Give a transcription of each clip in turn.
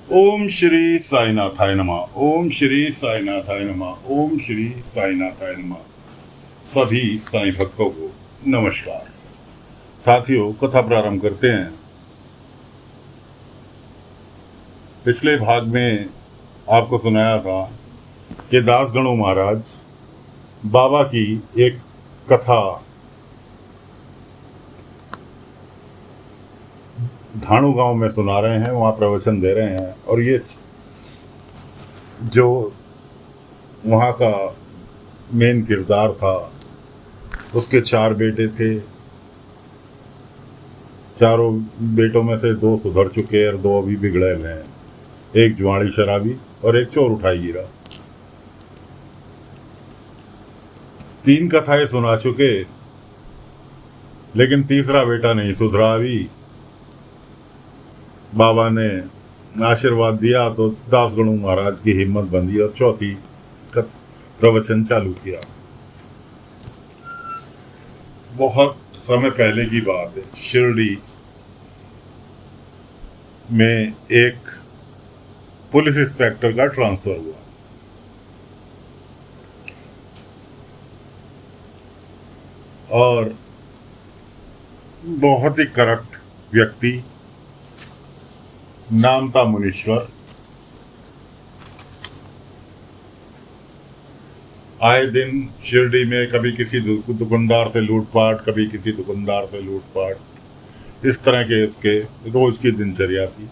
ओम श्री साईनाथाय नमः। ओम श्री साईनाथाय नमः। ओम श्री साईनाथाय नमः। सभी साईं भक्तों को नमस्कार। साथियों, कथा प्रारंभ करते हैं। पिछले भाग में आपको सुनाया था कि दासगणु महाराज बाबा की एक कथा धाणु गांव में सुना रहे हैं, वहाँ प्रवचन दे रहे हैं। और ये जो वहाँ का मेन किरदार था, उसके 4 बेटे थे। चारों बेटों में से 2 सुधर चुके और 2 अभी बिगड़े हुए हैं। एक जुआड़ी शराबी और एक चोर उठाई गिरा। 3 कथाएं सुना चुके, लेकिन तीसरा बेटा नहीं सुधरा अभी। बाबा ने आशीर्वाद दिया तो दासगणु महाराज की हिम्मत बंधी और चौथी प्रवचन चालू किया। बहुत समय पहले की बात है। शिरडी में एक पुलिस इंस्पेक्टर का ट्रांसफर हुआ। और बहुत ही करप्ट व्यक्ति, नाम था मुनीश्वर, आए दिन शिरडी में कभी किसी दुकानदार से लूटपाट, कभी किसी दुकानदार से लूटपाट, इस तरह के उसके रोज की दिनचर्या थी।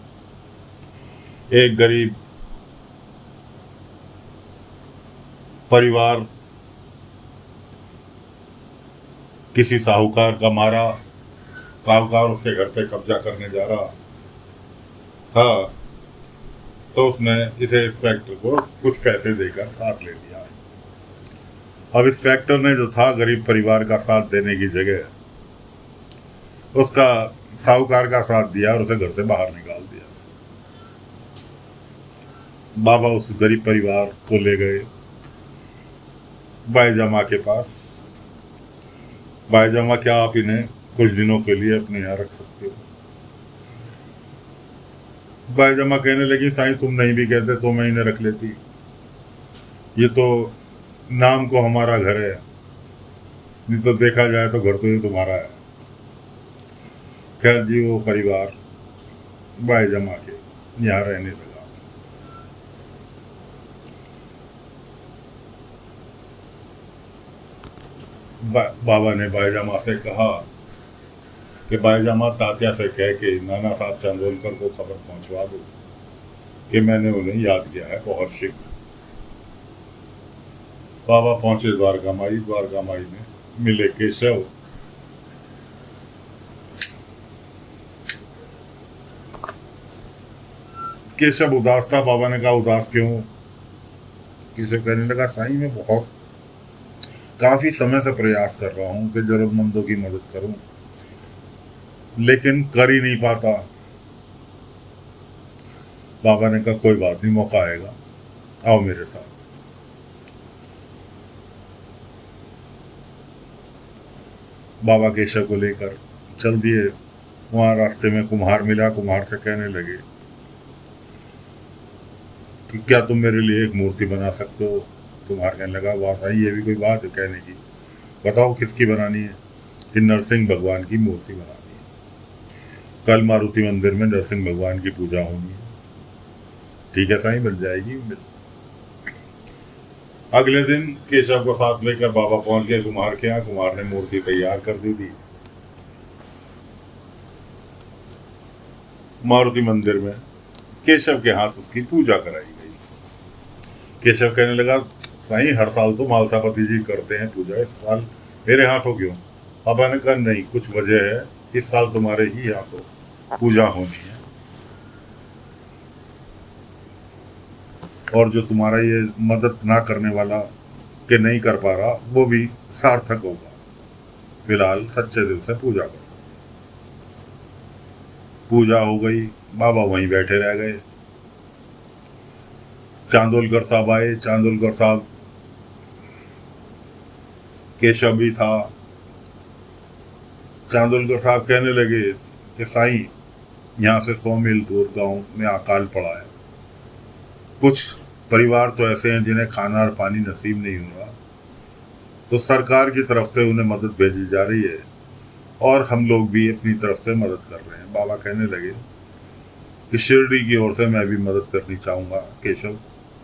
एक गरीब परिवार किसी साहूकार का मारा, साहूकार उसके घर पे कब्जा करने जा रहा था, तो उसने इसे इंस्पेक्टर को कुछ पैसे देकर साथ ले लिया। अब इंस्पेक्टर ने जो था गरीब परिवार का साथ देने की जगह उसका साहूकार का साथ दिया और उसे घर से बाहर निकाल दिया। बाबा उस गरीब परिवार को ले गए बाईजामा के पास। बाईजामा, क्या आप इन्हें कुछ दिनों के लिए अपने यहाँ रख सकते हो? बाईजामा कहने लगी, साईं तुम नहीं भी कहते तो मैं इन्हें रख लेती। ये तो नाम को हमारा घर है, नहीं तो देखा जाए तो घर तो ये तुम्हारा है। खैर जी, वो परिवार बाईजामा के यहाँ रहने लगा। बाबा ने बाईजामा से कहा कि बाईजामा, तात्या से कह के नाना साहब चांदोलकर को खबर पहुंचवा दो कि मैंने उन्हें याद किया है बहुत शीघ्र। बाबा पहुंचे द्वारका माई। द्वारका माई में मिले केशव। केशव उदास था। बाबा ने कहा, उदास क्यों? केशव कहने लगा, साईं मैं बहुत काफी समय से प्रयास कर रहा हूं कि जरूरतमंदों की मदद करूं, लेकिन कर ही नहीं पाता। बाबा ने कहा, कोई बात नहीं, मौका आएगा, आओ मेरे साथ। बाबा केशव को लेकर चल दिए। वहां रास्ते में कुम्हार मिला। कुम्हार से कहने लगे कि क्या तुम मेरे लिए एक मूर्ति बना सकते हो? कुम्हार कहने लगा, वाह साईं, ये भी कोई बात है कहने की। बताओ किसकी बनानी है? कि नरसिंह भगवान की मूर्ति बनानी है। कल मारुति मंदिर में नरसिंह भगवान की पूजा होनी है। ठीक है साईं, मिल जाएगी। अगले दिन केशव को साथ लेकर बाबा पहुंच गए कुम्हार के यहाँ। कुम्हार ने मूर्ति तैयार कर दी थी। मारुति मंदिर में केशव के हाथ उसकी पूजा कराई गई। केशव कहने लगा, साईं हर साल तो मालसापति जी करते हैं पूजा, इस साल मेरे हाथों क्यों? बाबा ने कहा, नहीं, कुछ वजह है, इस साल तुम्हारे ही हाथों पूजा होनी है, और जो तुम्हारा ये मदद ना करने वाला कि नहीं कर पा रहा, वो भी सार्थक होगा। फिलहाल सच्चे दिल से पूजा करो। पूजा हो गई। बाबा वहीं बैठे रह गए। चांदोलकर साहब आए। चांदोलकर साहब, केशव भी था। चांदोलकर साहब कहने लगे कि साईं, यहाँ से 100 मील दूर गांव में अकाल पड़ा है, कुछ परिवार तो ऐसे हैं जिन्हें खाना और पानी नसीब नहीं हुआ, तो सरकार की तरफ से उन्हें मदद भेजी जा रही है और हम लोग भी अपनी तरफ से मदद कर रहे हैं। बाबा कहने लगे कि शिरडी की ओर से मैं भी मदद करनी चाहूँगा, केशव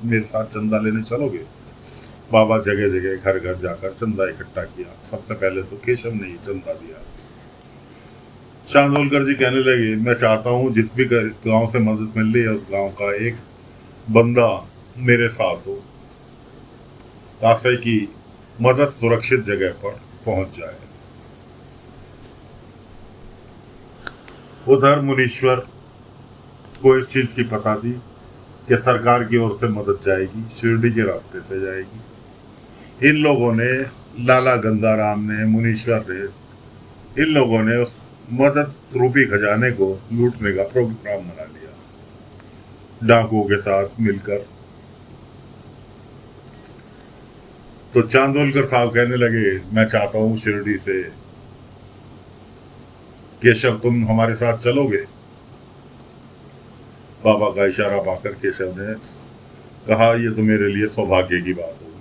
मेरे साथ चंदा लेने चलोगे? बाबा जगह जगह घर घर जाकर चंदा इकट्ठा किया। सबसे पहले तो केशव ने ही चंदा दिया। चांदोलकर जी कहने लगे, मैं चाहता हूँ जिस भी गांव से मदद मिल रही है उस गांव का एक बंदा मेरे साथ हो, ताकि कि मदद सुरक्षित जगह पर पहुंच जाए। उधर मुनीश्वर को इस चीज की पता थी कि सरकार की ओर से मदद जाएगी, शिरडी के रास्ते से जाएगी। इन लोगों ने, लाला गंगाराम ने, मुनीश्वर ने, इन लोगों ने उस मदद रूपी खजाने को लूटने का प्रोग्राम बना लिया, डाकुओं के साथ मिलकर। तो चांदोलकर साहब कहने लगे, मैं चाहता हूं शिरडी से केशव तुम हमारे साथ चलोगे? बाबा का इशारा पाकर केशव ने कहा, यह तो मेरे लिए सौभाग्य की बात होगी।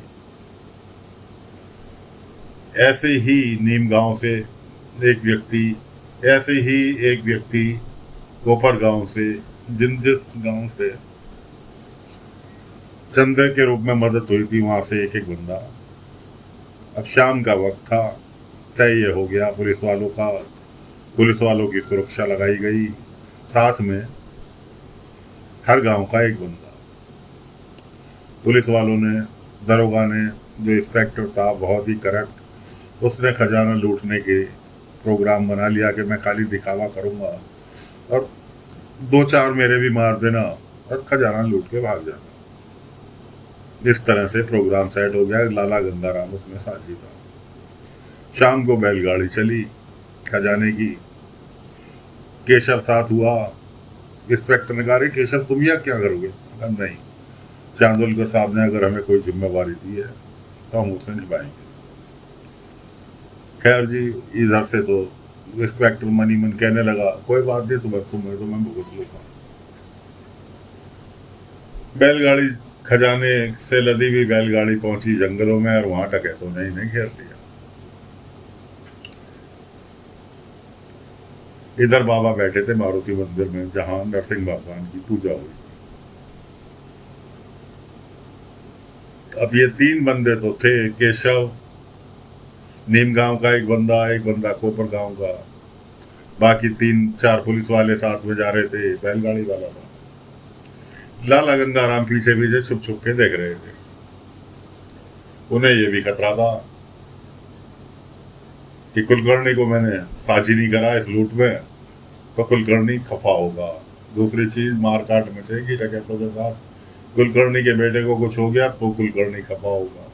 ऐसे ही नीम गांव से एक व्यक्ति कोपर गांव से, जिस गांव से चंदे के रूप में मदद हुई थी, वहां से एक एक बंदा। अब शाम का वक्त था, तय ये हो गया पुलिस वालों की सुरक्षा लगाई गई, साथ में हर गांव का एक बंदा। पुलिस वालों ने, दरोगा ने, जो इंस्पेक्टर था बहुत ही करप्ट, उसने खजाना लूटने के प्रोग्राम बना लिया कि मैं खाली दिखावा करूंगा और 2-4 मेरे भी मार देना और खजाना लूट के भाग जाना। इस तरह से प्रोग्राम सेट हो गया। लाला गंगाराम उसमें साझी था। शाम को बैलगाड़ी चली खजाने की, केशव साथ हुआ। इंस्पेक्टर ने कहा, केशव तुम यह क्या करोगे? नहीं, चांदोलकर साहब ने अगर हमें कोई जिम्मेवारी दी है तो हम उसे निभाएंगे। खैर जी, इधर से तो इंस्पेक्टर मनी मन कहने लगा, कोई बात नहीं, तुम्हें तो मैं भुगत लूंगा। बैलगाड़ी, खजाने से लदी हुई बैलगाड़ी पहुंची जंगलों में और वहां डकैतों ने इन्हें घेर लिया। इधर बाबा बैठे थे मारुति मंदिर में, जहां नरसिंह भगवान की पूजा हुई। अब ये 3 बंदे तो थे, केशव, नीम गांव का एक बंदा कोपर गांव का, बाकी 3-4 पुलिस वाले साथ में जा रहे थे, बैलगाड़ी वाला था। लाला गंगाराम पीछे पीछे छुप छुप के देख रहे थे। उन्हें यह भी खतरा था कि कुलकर्णी को मैंने फांसी नहीं करा इस लूट में तो कुलकर्णी खफा होगा। दूसरी चीज, मार काट मचेगी डकैतों के साथ, कुलकर्णी के बेटे को कुछ हो गया तो कुलकर्णी खफा होगा।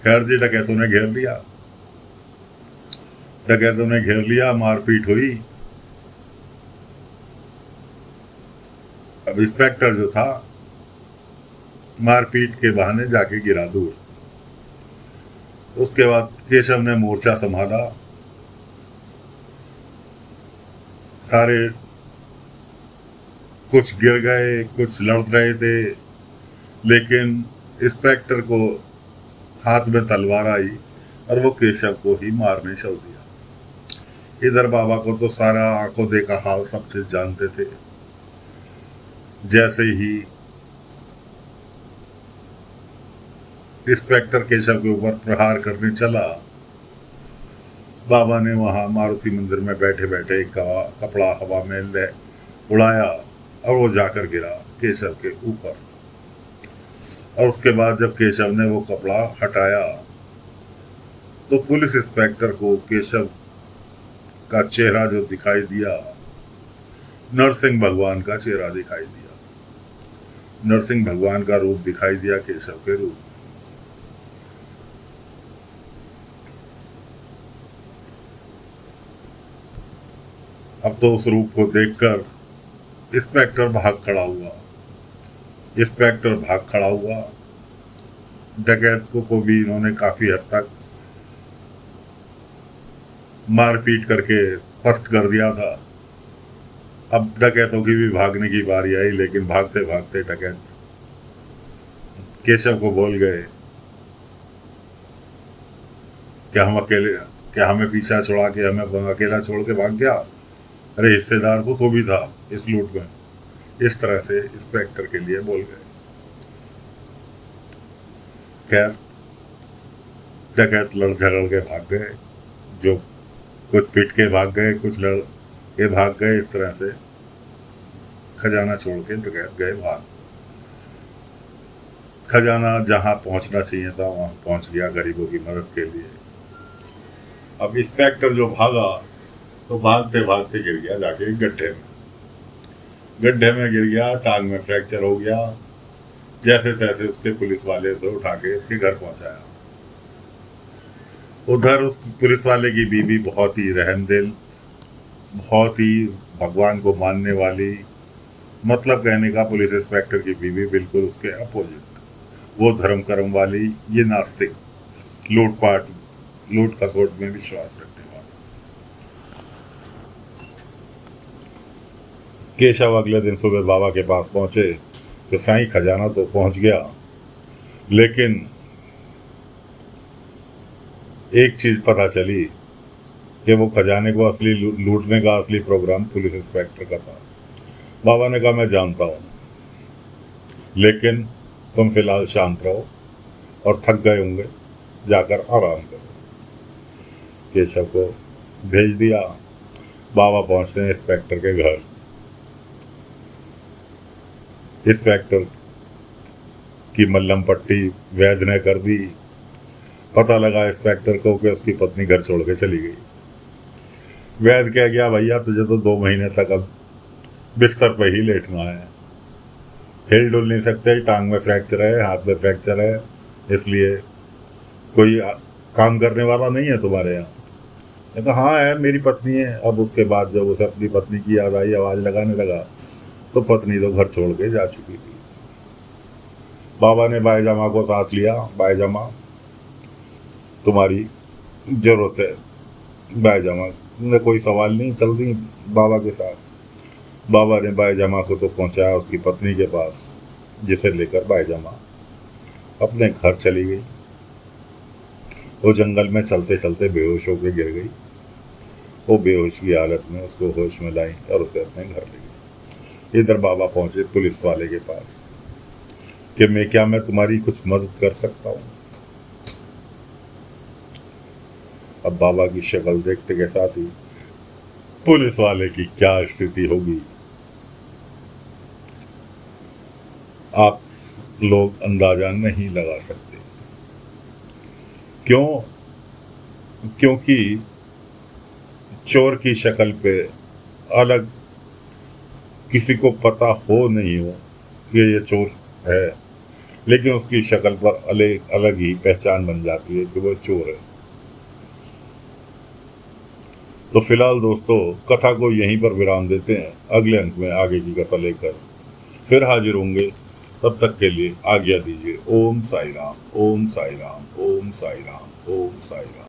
खैर जी, डकैतों ने घेर लिया, मारपीट हुई। अब इंस्पेक्टर जो था, मारपीट के बहाने जाके गिरा दूर। उसके बाद केशव ने मोर्चा संभाला। सारे कुछ गिर गए, कुछ लड़ रहे थे, लेकिन इंस्पेक्टर को हाथ में तलवार आई और वो केशव को ही मारने चल दिया। इधर बाबा को तो सारा आंखों देखा हाल सब चीज जानते थे। जैसे ही इंस्पेक्टर केशव के ऊपर प्रहार करने चला, बाबा ने वहां मारुति मंदिर में बैठे बैठे एक कपड़ा हवा में उड़ाया और वो जाकर गिरा केशव के ऊपर। और उसके बाद जब केशव ने वो कपड़ा हटाया तो पुलिस इंस्पेक्टर को केशव का चेहरा जो दिखाई दिया, नरसिंह भगवान का चेहरा दिखाई दिया, नरसिंह भगवान का रूप दिखाई दिया केशव के रूप। अब तो उस रूप को देखकर इंस्पेक्टर भाग खड़ा हुआ। डकैत को भी इन्होंने काफी हद तक मारपीट करके पस्त कर दिया था। अब डकैतों की भी भागने की बारी आई, लेकिन भागते भागते डकैत केशव को बोल गए क्या हमें पीछा छुड़ा के हमें अकेला छोड़ के भाग गया। अरे हिस्सेदार तो भी था इस लूट में। इस तरह से इंस्पेक्टर के लिए बोल गए। खैर डकैत लड़ झगड़ के भाग गए, जो कुछ पिट के भाग गए, कुछ लड़ के भाग गए। इस तरह से खजाना छोड़ के डकैत गए भाग। खजाना जहां पहुंचना चाहिए था वहां पहुंच गया गरीबों की मदद के लिए। अब इंस्पेक्टर जो भागा तो भागते भागते गिर गया जाके गड्ढे में गिर गया, टांग में फ्रैक्चर हो गया। जैसे तैसे उसके पुलिस वाले उसे उठा के उसके घर पहुंचाया। उधर उस पुलिस वाले की बीवी बहुत ही रहमदिल, बहुत ही भगवान को मानने वाली, मतलब कहने का पुलिस इंस्पेक्टर की बीवी बिल्कुल उसके अपोजिट। वो धर्म कर्म वाली, ये नास्तिक, लूट खसोट में विश्वास रखने वाला। केशव अगले दिन सुबह बाबा के पास पहुंचे तो साईं खजाना तो पहुंच गया, लेकिन एक चीज पता चली कि वो खजाने को असली लूटने का असली प्रोग्राम पुलिस इंस्पेक्टर का था। बाबा ने कहा मैं जानता हूं, लेकिन तुम फिलहाल शांत रहो और थक गए होंगे, जाकर आराम करो। केशव को भेज दिया। बाबा पहुंचते हैं इंस्पेक्टर के घर। इंस्पेक्टर की मल्लम पट्टी वैद ने कर दी। पता लगा इंस्पेक्टर को कि उसकी पत्नी घर छोड़ के चली गई। वैद कह गया भैया तुझे तो 2 महीने तक अब बिस्तर पे ही लेटना है, हिल डुल नहीं सकते, टांग में फ्रैक्चर है, हाथ में फ्रैक्चर है, इसलिए कोई काम करने वाला नहीं है तुम्हारे यहाँ। मैं कहा हाँ है, मेरी पत्नी है। अब उसके बाद जब उसे अपनी पत्नी की याद आई, आवाज़ लगाने लगा, तो पत्नी तो घर छोड़ के जा चुकी थी। बाबा ने बाईजामा को साथ लिया। बाईजामा तुम्हारी जरूरत है, बाईजामा ने कोई सवाल नहीं, चल दी बाबा के साथ। बाबा ने बाईजामा को तो पहुंचाया उसकी पत्नी के पास, जिसे लेकर बाईजामा अपने घर चली गई। वो जंगल में चलते चलते बेहोश होकर गिर गई। वो बेहोश की हालत में उसको होश में लाई और उसे अपने घर ले गई। इधर बाबा पहुंचे पुलिस वाले के पास कि मैं तुम्हारी कुछ मदद कर सकता हूँ। अब बाबा की शक्ल देखते के साथ ही पुलिस वाले की क्या स्थिति होगी आप लोग अंदाजा नहीं लगा सकते। क्योंकि चोर की शक्ल पे अलग किसी को पता हो नहीं हो कि ये चोर है, लेकिन उसकी शक्ल पर अलग ही पहचान बन जाती है कि वो चोर है। तो फिलहाल दोस्तों कथा को यहीं पर विराम देते हैं। अगले अंक में आगे की कथा लेकर फिर हाजिर होंगे। तब तक के लिए आज्ञा दीजिए। ओम साई राम, ओम साई राम, ओम साई राम, ओम साई राम।